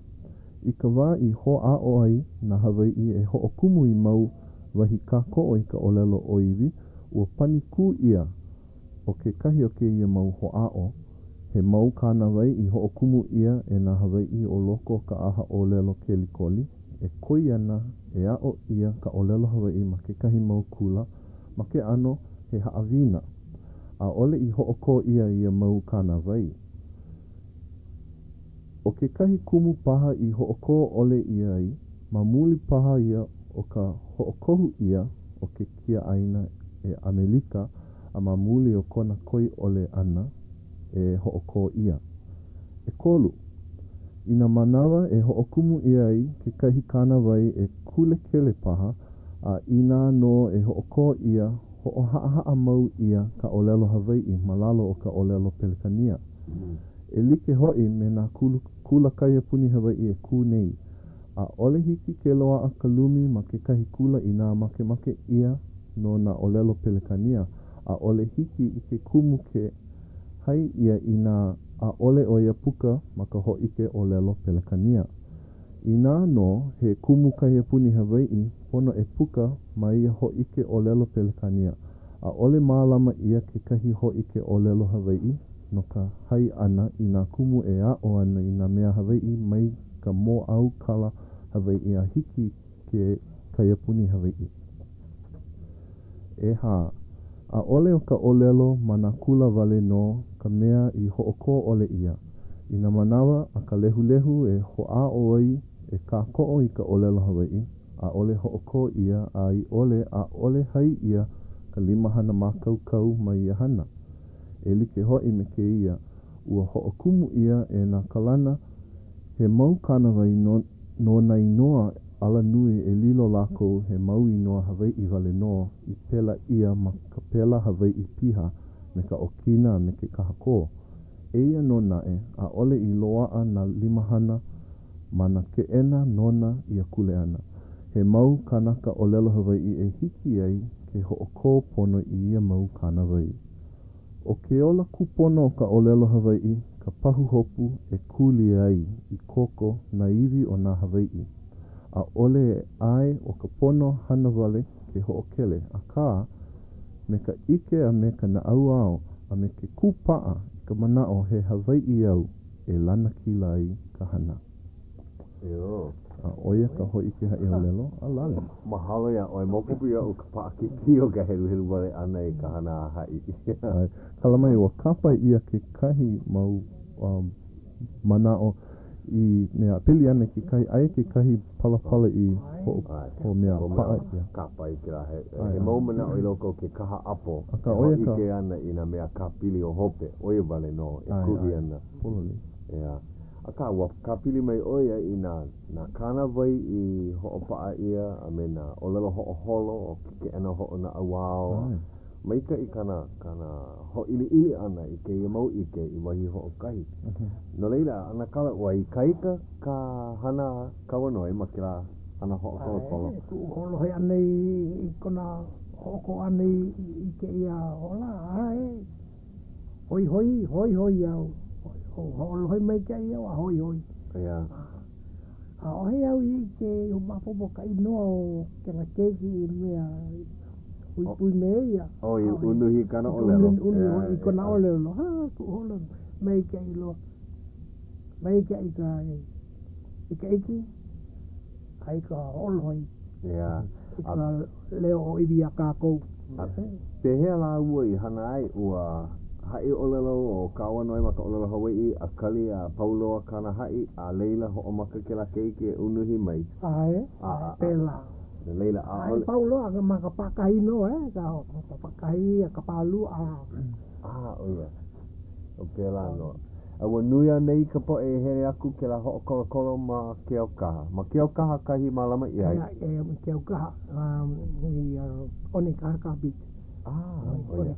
i ka wā i ho'a'o ai na Hawaii e ho'okumu i mau wahi kāko'o i ka olelo oiwi, ua pani kū ia o ke kahi o ke ia mau ho'a'o, he mau kāna wai i ho'okumu ia e nā Hawaii o loko ka aha olelo kelikoli, e koi ana e a'o ia ka olelo Hawaii ma ke kahi mau kula, ma ke ano he haawina, a ole i ho'oko ia mau kāna wai. O ke kahi kumu paha i ho'oko ole ia ai, ma muli paha ia o ka ho'okohu ia o ke kia aina e Amerika, a ma muli o kona koi ole ana e ho'oko ia. E kolu, ina manawa e ho'okumu ia ai ke kahi kāna wai e kule kele paha, a ina no e ho'oko ia ho'oha'a mau ia ka olelo Hawaii malalo o ka olelo Pelekania. E like hoi me nā kula kaia puni Hawaii e kū nei. A ole hiki ke loa a ka lumi ma ke kahi kula i nā make ia no nā olelo Pelekania. A ole hiki i ke kumu ke hai ia i nā a ole o ia puka ma ka ho'ike olelo Pelekania. I nā no he kumu kahi puni Hawaii pono e puka ma ia ho'ike olelo Pelekania. A ole mālama ia ke kahi ho'ike olelo Hawaii no ka hai ana i nā kumu e a'o ana i nā mea Hawaii mai ka mō au kala Hawaii a hiki ke kaiapuni Hawaii. E hā, a ole o ka olelo ma nā kula wale no ka mea i ho'oko ole ia. I nā manawa a ka lehulehu e ho'a'o ai e kāko'o i ka olelo Hawaii, a ole ho'oko ia a ole hai ia ka 500 mākaukau mai ia hana. E like hoi me ke ia, ua ho'okumu ia e nā kalana he mau kānawai no nai noa ala nui e lilo lako he mau inoa Hawaii wale no i pela ia ma ka pela Hawaii piha me ka okina me ke kahako. Eia no nae a ole i loa na 500 mana ke ena nona i a kule ana. He mau kanaka olelo Hawaii e hiki ai ke ho'oko pono i ia mau kānawai. O ke ola kupono o ka olelo Hawaii, ka pahu hopu e kuli ai i koko na iwi o nā Hawaii. A ole ai o ka pono hana wale ke ho'okele, a kā me ka ike a me ka na au a me ke kupaa i ka manao he Hawaii au e lana kila ai ka hana. Eo. A oia ka hoi ke hai olelo, a lale. Mahalo ia, oi mokupu ia o ka paakiki o ka helu wale ana i ka hana a hai. Kalamai o kapa ia ke kahi mau manao i mea pili ana ke kahi, ai ke kahi palapala i ho mea paa ia. Kapa i ke la he mau manao i loko ke kaha apo. Aka oia ka. Ike ana i na mea ka pili o hope, oia wale no, e kuhi ana. Pololi. Ia. Aka ua ka pili mai oia i nā kāna wai i ho'opaa ia, a me nā olelo ho'oholo o ke ana ho'o na awao. Maika i kana ho'ili ana i ke ia mau ike i wahi ho'okahi. No leila, ana kala ua i kaika ka hana kawanoi ma ke la ana ho'okolo. Holo hei ane i kona ho'oko ane i ke ia hola, ae. Hoi au. Holo hei mai ke ia wa hoi. Ia. A ohe au i ke mapopo ka inoa o ke la keiki i mea pui mea ia. O i unuhi kana olelo. Unuhi i kona olelo. Ha, ku holo mai ke i loa. Mai ke i ka eiki. Ai ka holo hoi. Ia. I ka leo o iwi a kākou. Pehea la ua i hana ai ua hai o lelo o kawa noi maka o lelo Hawaii a kali a Pauloa kana hai a Leila ho o maka ke la keike unuhi mai. Pela. Leila a ole. Paulo a maka pakahi no ka pakahi a kapalu a. Oia. O pela no. Awa nuia nei ka po e here aku ke la ho kolo ma ke o kaha. Ma ke o kaha kahi malama i ai. Ke o kaha. One kaha ka bit. Oia.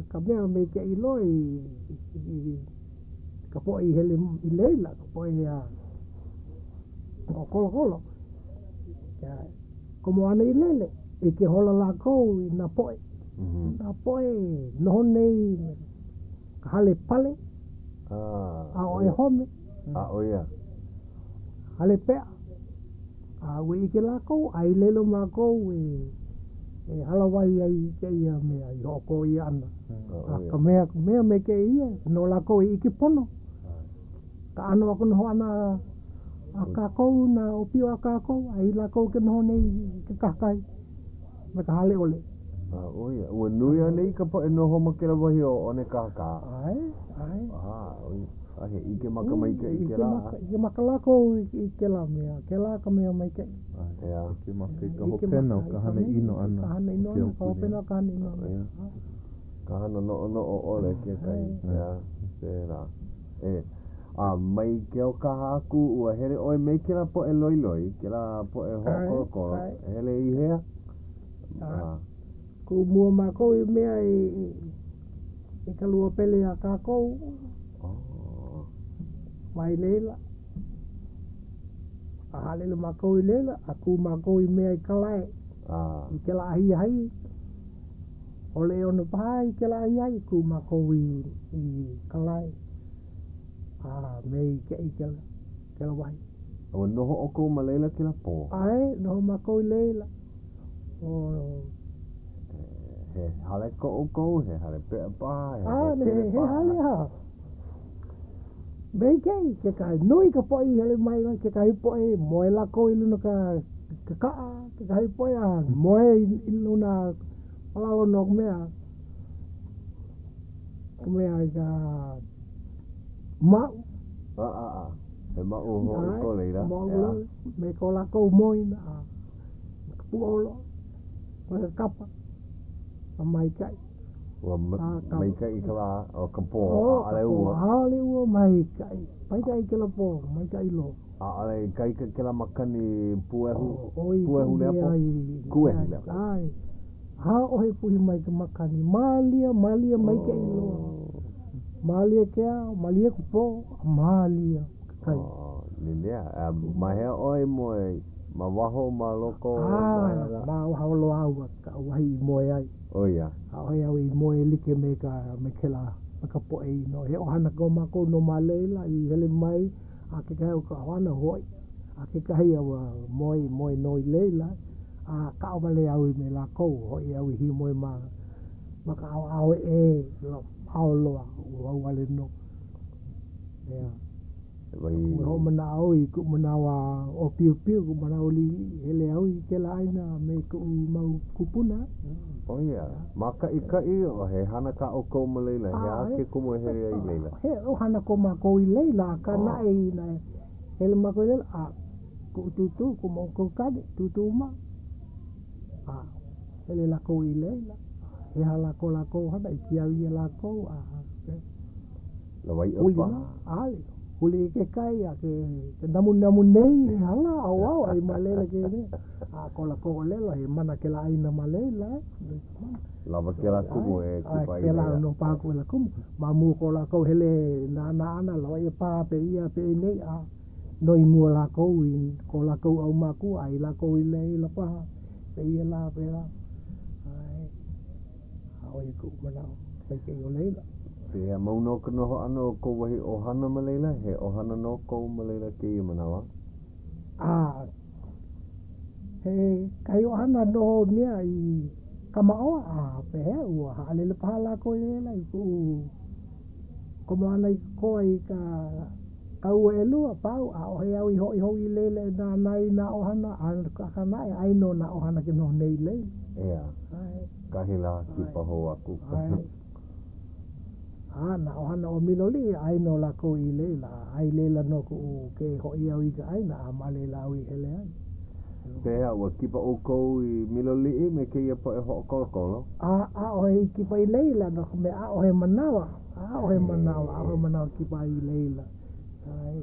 Ka mea me ke iloi ka po i hele i leila ka po i o kolo komo ana i lele e ke hola la kou i na poe noho nei ka hale pale a o e home Oia. hale pea a ue i ke la kou a i lelo ma kou e halawai ai ke ia mea i hoko i ana ka mea me ke ia no la kou i ki pono ka ano ako noho ana a kākou na o pio a kākou a i la kou ke noho nei ke kakai me ka hale ole Oia, ua nuia nei ka po e noho ma ke la wahi o one kaka ai oia ahe i ke maka mai ke i ke la i ke maka la kou i ke la mea ke la ka mea mai ke Ke maka i ka hopena o ka hana ino ana. ka hana ino ana, ka hopena o ka hana ino ana ka hana no o ole ke kai sera mai ke o kaha aku ua here oi mai ke la po e loi ke la po e hoko hele i hea ku mua ma kou i mea i ka lua pele a kākou mai leila a halele ma kou i leila a ku ma kou i mea i kalai i ke la ahi hai o le ono paha i ke la ahi hai ku ma kou i kalai mei ke i ke la wahi o noho o kou ma leila ke la po noho ma kou i leila he hale ko o kou he hale pea paha he hale ha mei kei ke kai nui ka po i hele mai ke kai po e moe la kou i luna ka ke kai po e moe i luna alao no mea i ka mau he mau ho i ko leila me ko la kou moi na puolo o ka kapa a mai kai mai kai ka la o ka po ale ua mai kai ke la po mai kai lo ale kai ke la makani puehu le po kuehu le ai o he puhi mai ka makani malia mai kai lo malia ke malia ku po malia kai Lilea, mahe oi moe, ma waho ma loko ma waho lo au ka wahi moe ai oia ai au i moe like me ke la ka po e no he ohana ko ma ko no ma leila i hele mai a ke ka ka wana hoi a ke ka ia moe no i leila a ka o vale au i me la ko hoi au i hi moe ma ka au lo au lo au vale no ho mana au i ku mana wa o piu ku mana o li hele au i ke la aina me ku mau kupuna oia maka i o he hana ka o ko ma leila he ake kumu he i leila he o hana ko ma ko i leila ka nai na hele ma ko i leila ku tutu ku mo ko kade tutu ma hele la ko i leila he hala ko la ko hana i kia i la ko la vai opa uli ke kai ke namu nei hala au ai malela ke ne ko la ko lelo he mana ke la ina malela lava ke la kumu e ku pai ke la no pa ku la kumu mamu ko la ko hele na ana lo e pa pe ia pe nei no i mu la ko la ko au ma ku ai la ko i le la pa pe ia la pe la ai ku mana pe ke yo leila He mau no ka noho ana o kou wahi ohana ma leila, he ohana no kou ma leila ke i manawa? He kai ohana no mea i kamaoa pe he ua haalele pahala ko i leila i ku komo ana i koa i ka ua e lua pau o he au i hoi i leila na nai na ohana ka nai aino na ohana ke no nei leila Ea, kahila ki paho aku na ohana o miloli ai no la ko I leila ai leila no ku ke ho I au I ka ai na amale la wi hele ai Pea ua kipa o kou I miloli'i me ke ia po e ho kolokolo. a o he kipa I leila no me a o he manawa kipa I leila ai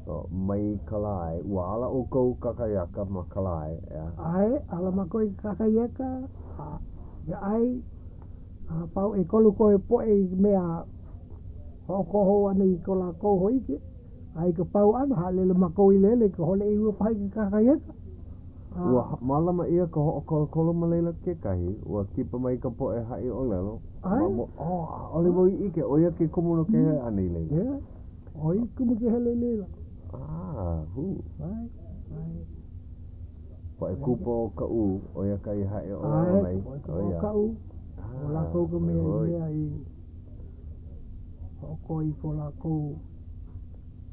So, mai kalai, ua ala o kou kakayaka ma kalai, ai ala makoi kakayaka ya ai pau e kolu ko e po e mea ko ho ani ko la ko hoike ai ka pau ana halele makoi lele ko hole I ua pai kakayaka ua malama ia ka ho kolokolo malela ke kahi, ua kipa mai ka po e hai o lelo. Ai? Ole voi ike, o ia ke komono ke he ani lele. Yeah. Oi kumu ke hele lela. Ai. Po e kupo o ka u, o ia kai hai o lelo mai. O ka u. O la kou ka mea I o koi ko la kou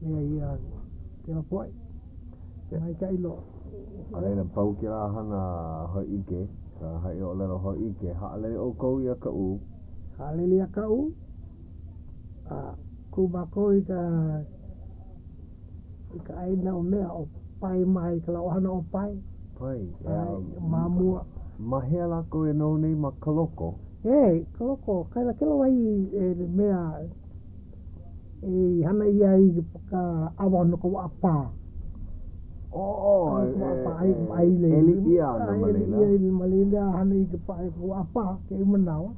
mea ia ke la poi. Mai ka ilo. Alena pau ki la hana ho ike, ka hai o lelo ho ike, haalele o kou ia ka u. Haalele ia ka u. Ku bako I ka aina o mea o pai mai, ka la ohana o pai. Pai, Mamua. Mahea la ko e nou nei ma kaloko. Kaloko, kaila kela wai mea hana ia I ka awa no ko apa. Eli ia na malela. Eli malela hana I ka pa ko apa ke manawa.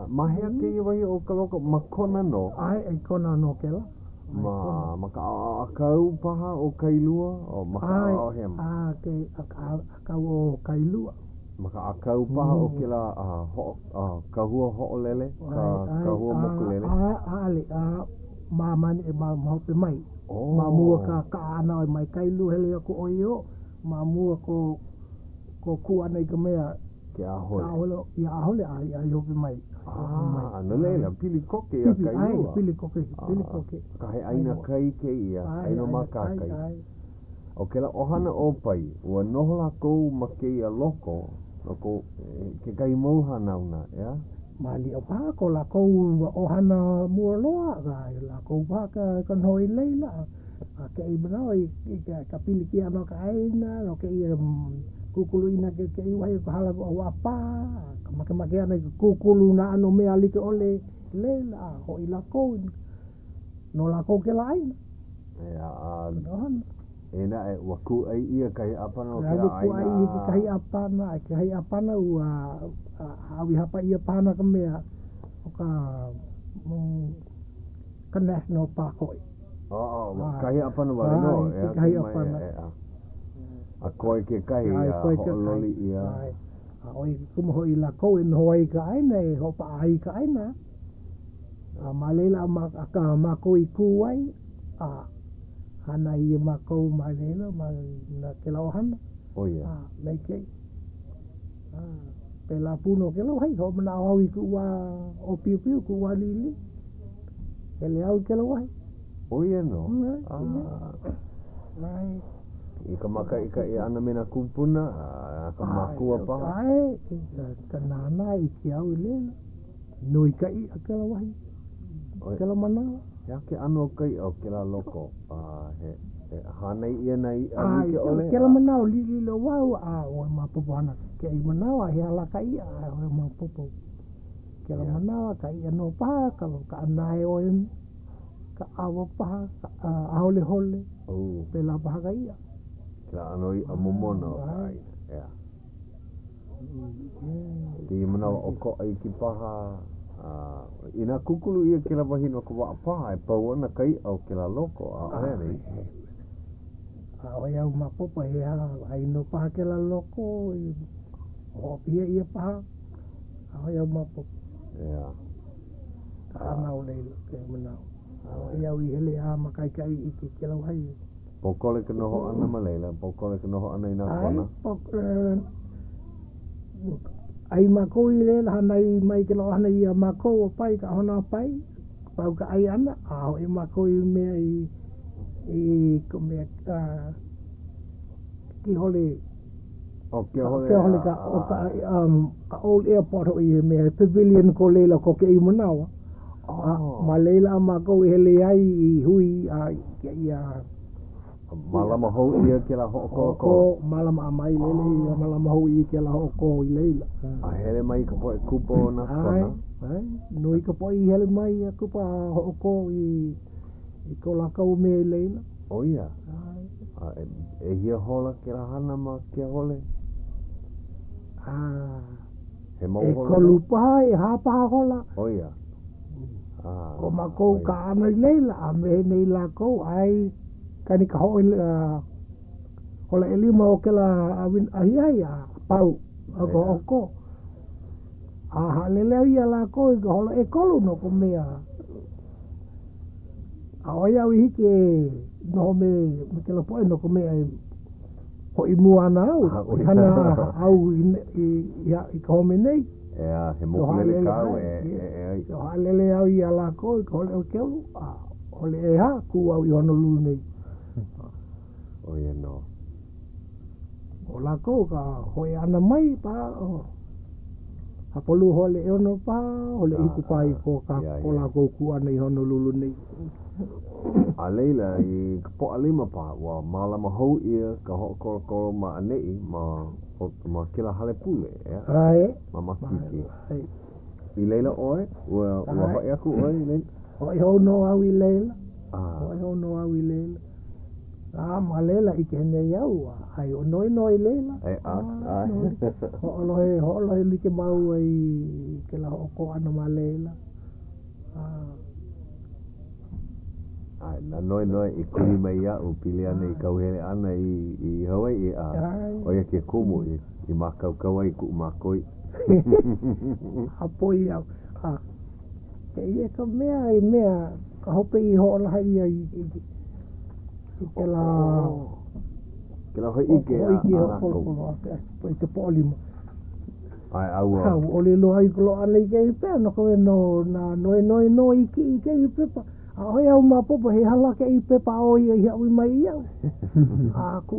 Mahea ke ia wai o kaloko makona no. Ai kona no kela. Maka akau paha o kailua o maka o hema. Ke akau o kailua. Maka akau paha o kela kahua ho'olele, kahua mokulele. Ale, mamani e mahope mai. Mamua ka ana o mai kailu hele ako o io. Mamua ko kuana I ka mea. Ke ahole. Ia ahole ai hope mai. No leila, pili koke ia kailua. Pili koke. Ka he aina kai ke ia, aino makakai. O ke la ohana o pai, ua noho la kou ma ke ia loko, loko ke kai mauha nauna, ia? Mali o pā ko la kou ohana mua loa, la kou pā ka nhoi leila. Ke I manao I ka pili ki ano ka aina, no ke ia kukulu ina ke iwahi ko hala ko wapa, ka make ana I kukulu na ano mea like ole leila, ho I la kou, no la kou ke la aina. Ena e waku ai ia kai apana o kia aina. Kai apana ua hawi hapa ia pana ka mea o ka national park oi. Kai apana wale no. Kai apana. A koe ke kai a ho'ololi ia. Oi kuma hoi la kou en hoi ka aina e hopa ai ka aina. Malela ka mako I kuwai. Hana ia makou malela na ke lau hana. Nei kei. Pe la puno ke lau hai, ho mana au I kuwa o piu piu kuwa lili. Hele au ke lau hai. Oia no. I ka maka I ka I ana mena kupuna, ka makua pa. Ka nana I ki au lela. Nui ka I a ke lau hai. Ke lau manawa. Ia ke ano kai o ke la loko, hanai ia nei ali ke ole. Ke la manao lili lo wau, o mapopo hana. Ke I manao he alaka ia, o mapopo. Ke la manao ka I ano paha, ka anae o en, ka awa paha, ka ahole hole, pe la paha ka ia. Ke la ano I a momono. Ki manao o ko ai ki paha, ina kukulu ia ke la wahino ko wa'apaha e pau ana kai au ke la loko a ere. O iau mapopo he ai no paha ke la loko o pia ia paha o iau mapopo. Ka ana o leilo ke manao. O iau I hele a makai kai I ke lau hai. Pokole ke noho ana malela, pokole ke noho ana ina kona. Ai makou I lela hanai mai ke lau hana ia makou o pai ka hona pai. Pau ka ai ana, o I makou I mea I ko mea ki hole. Ke hole ka old airport o I mea pavilion ko lela ko ke I manawa. Ma leila ma ko hele ai I hui a ke ia Malama hou ia ke la ho'o ko malama mai lele malama hui ke la ko I leila. A hele mai ka poe kupo na kona. Ai, no ka po I hele mai ku pa ko I ko la ka me leila. O ia. E hia hola ke la hana ma ke hole. He mau e hola. ko lupa e hapa hola. O ia. Ko ma ko ka ana leila a me nei la ko ai kani ka ho hola elima o ke la awin ai pau ko ko a lele ia la ko I hola e kolu no ko mea a oia wi ke no me ke la po no ko mea ho I muana au hana au I ko me nei he mo lele ka o halele au ia la ko hola o ke ole e ha ku au I Honolulu nei. O ia no. O la ko ka hoi ana mai pa hapolu hole e ono pa hole iku pa I ko ka ko la ko ku ana I Honolulu nei. A leila I po alima pa wa malama hou ia ka ho ko ma anei ma kila hale pule ya. Ai. Ma makiki. I leila oe wa ho ia ku oe nei. Hoi ho no au I leila. Hoi ho no au I leila. Ma leila I ke nei au ai o noi leila. Ho lohe like mau ai ke la ho ko ana ma leila. Ai na noi I kuli mai ia o pili ana I kauhere ana I Hawaii o ia ke kumu I makau kawai ku makoi. Apoi au. Ke ia ka mea ka hope I ho la hai ai ke la hoi ike a po te polimo. Ai au ole lo ai ko ana I ke pe no ko no na no I ke I pepa. A hoi au ma popo he hala ke I pepa o ia I au mai ia. A ku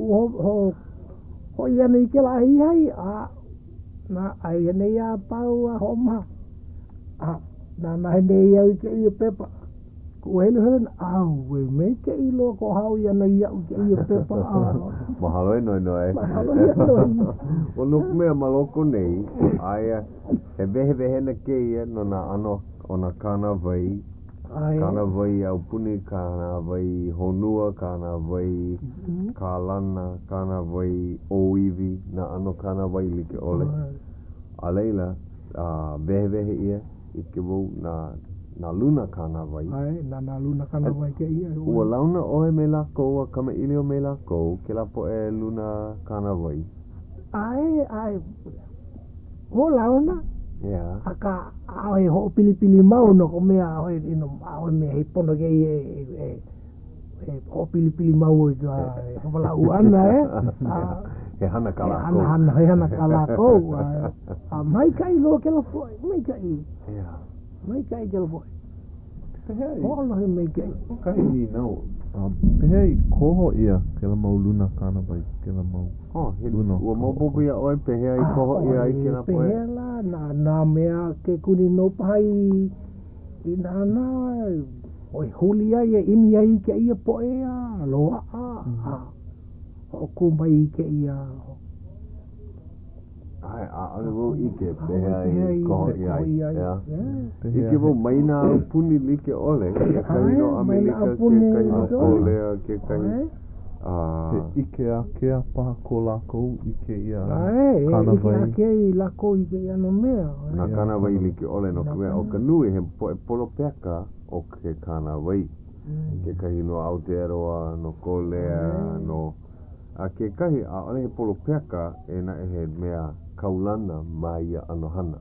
hoi ana I ke la hai na ai nei a pau a homa. Na nei ia ke I pepa. Ku hele au we me ke I lo ko hau ia nei ia ke I pepa. Mahalo e noi. O no mea maloko nei ai he vehe na ke ia no na ano ona kana vai. Kana vai au puni, kana vai honua, kana vai kalana, kana vai oiwi, na ano kana vai like ole. A leila, vehe ia, I ke wau na luna kana vai. Ai, na luna kana vai ke ia. Ua launa oe me lako, a kama ilio me lako, ke la po e luna kana vai. Ai, ho launa. Yeah. Aka ae ho pili mau no ko mea ae ino ae me he pono ke ho pili mau ka wala uana he hana kala he hana kala ko mai kai lo ke lo foi mai kai mai kai ke lo foi ho lo he mai kai ni no Pehei koho ia ke la mau luna kana vai ke la mau. Ua mau popo ia oe pehea I koho ia I ke la poe. Pehea la na mea ke kuni no pai I nana oi huli ai e imi ai ke ia poe a loa o kumbai ke ia. Ai ale wo ike pehea I koho ia. Ike wo maina puni like ole ke kaino Amerika ke kaino Kolea ke kaino. He ike a kea paha ko lako ike ia kana vai. Ike a kea lako ike ia no mea. Na kana vai like ole no kwe o ka nui he polo peka o ke kana vai. Ke kahi no Aotearoa, no Kolea, no... A ke kahi a ole he polo peka e na he mea kaulana mai a ano hana.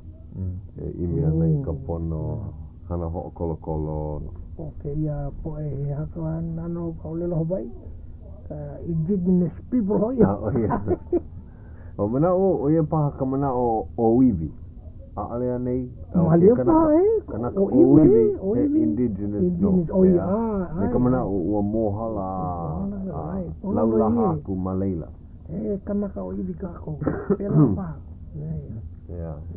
E imi ana I ka pono hana ho kolo. O ke ia poe he haka nano kaulelo Hawaii. Indigenous people hoi. O mana o ia paha ka mana o iwi. A alea nei. Malia paha Kanaka o iwi. Indigenous no. O ia. Ne ka mana o ua mohala. Laulaha ku Malayla. Kanaka o iwi kako. Pela paha.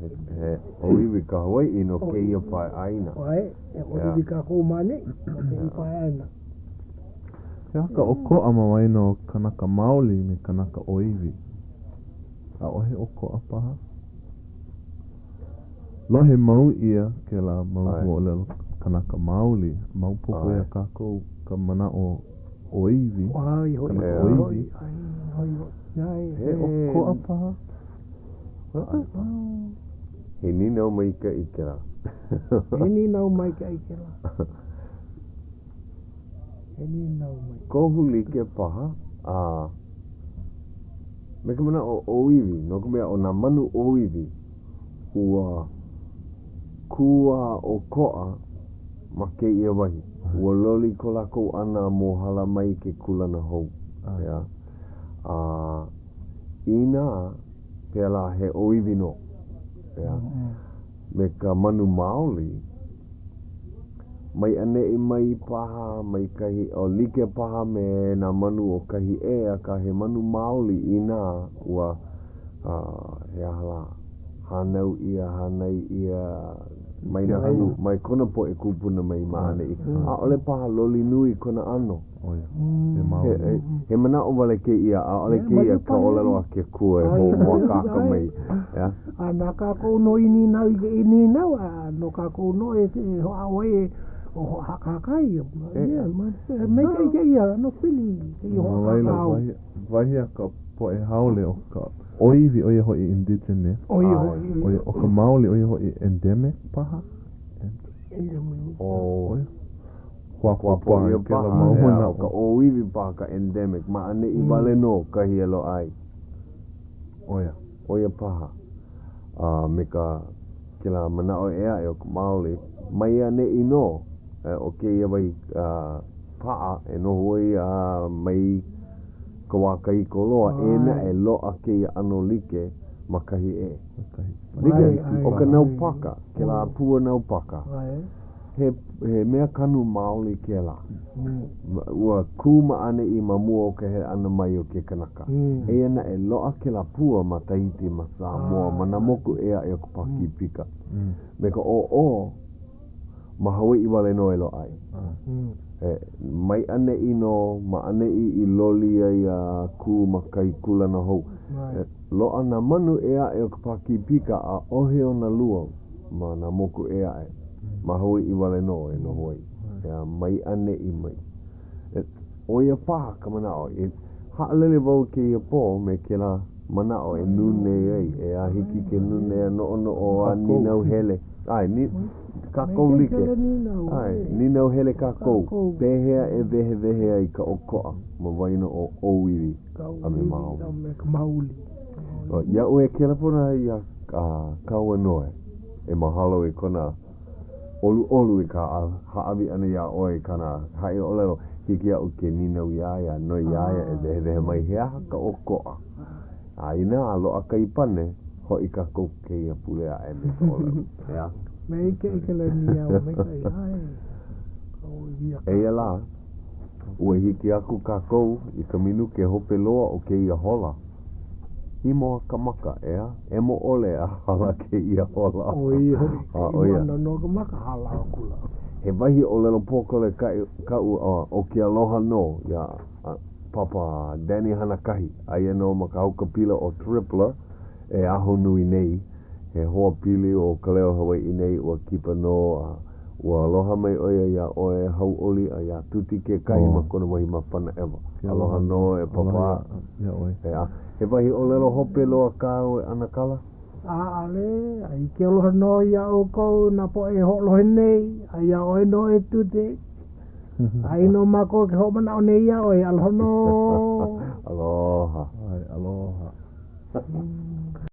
He oiwi ka Hawaii no ke ia pai aina. Oe, e oiwi ka kou mane, o ke i pai aina. Ke haka o ko ama waino kanaka maoli me kanaka oiwi. A ohe o ko a paha. Lohe mau ia ke la mau o lelo kanaka maoli. Mau poko ia kako ka mana o oiwi. Ai, hoi, Kanaka hoi, oiwi. He o ko a paha. He ni nau mai ka ikera. He ni nau mai ka ikera. He ni nau mai. Kohu like paha. Me ka mana o oiwi. No ka mea o na manu oiwi. Ua kua o koa ma ke ia wahi. Ua loli ko lako ana mo hala mai ke kulana hou. Ina pela he oiwi no. Me ka manu maoli mai ane i mai paha mai kahi o like paha me na manu o kahi ea ka he manu maoli ina ua he ahala hanau ia hanai ia mai na hau mai kona po e kupuna mai maane i a ole paha loli nui kona ano he mana o wale ke ia a ole ke ia ka ole loa ke kua e ho mua kaka mai a na kako no ini nau a no kako no e ho a oe o hakakai me ke ia no pili ke ho hau wahi a ka po e haole o ka oiwi oia hoi indigenous oia o ka maoli oia hoi endemic paha Kwa ke la maumana o ka oiwi paha ka endemic ma ane i wale no ka hielo ai oia paha me ka ke la mana o ea e o ka maoli mai ane i no o ke ia wai paa e no hoi mai ka waka i koloa ena e loa ke ia ano like makahi e o ka nau paka ke la pua nau paka he mea kanu maoli ke la ua kuma ane i mamua o ke he ana mai o ke kanaka e ana e loa ke la pua ma Tahiti ma Samoa ma na moku ea e o paki pika me ka o ma Hawaii wale no e lo ai mai ane i no ma ane i loli ai a ku ma kai kula na hou lo ana manu ea e o paki pika a ohe o na lua ma na moku ea e ma hoi i wale no e no hoi mai ane i mai o ia paha ka mana o haalele wau ke ia po me ke la mana o e nune ei e a hiki ke nune e no ono o a ninau hele ai ni kakou like ai ninau hele kakou pehea e vehe ai ka okoa ma waino o oiwi a me mauli ia ue ke la pona ia kaua noe e mahalo i kona olu i ka haawi ana ia oe kana hai o lelo hiki au ke ninau iaia no iaia e vehe mai hea ka okoa a ina alo a kai pane ho i ka kou ke ia pulea e me ka olelo me ike le nia o me kai ai e la ua hiki aku ka kou i ka minu ke hope loa o ke ia hola i moa ka maka e mo ole a hala ke ia hola no ka maka hala kula he wahi o lelo pokole ka o ke aloha no ia Papa Danny Hanakahi aia no maka hauka pila o Tripler e aho nui nei he hoa pili o kaleo Hawaii nei ua kipa no ua aloha mai oia ia oe hau oli a ia tuti ke kai ma kona wahi mawhana ewa aloha no e papa he wahi o lelo hope loa kao e anakala ale ai ke aloha no ia o kou na po e holo nei ai a oe no e tuti ai no mako ke ho mana o nei ia oe aloha no aloha aloha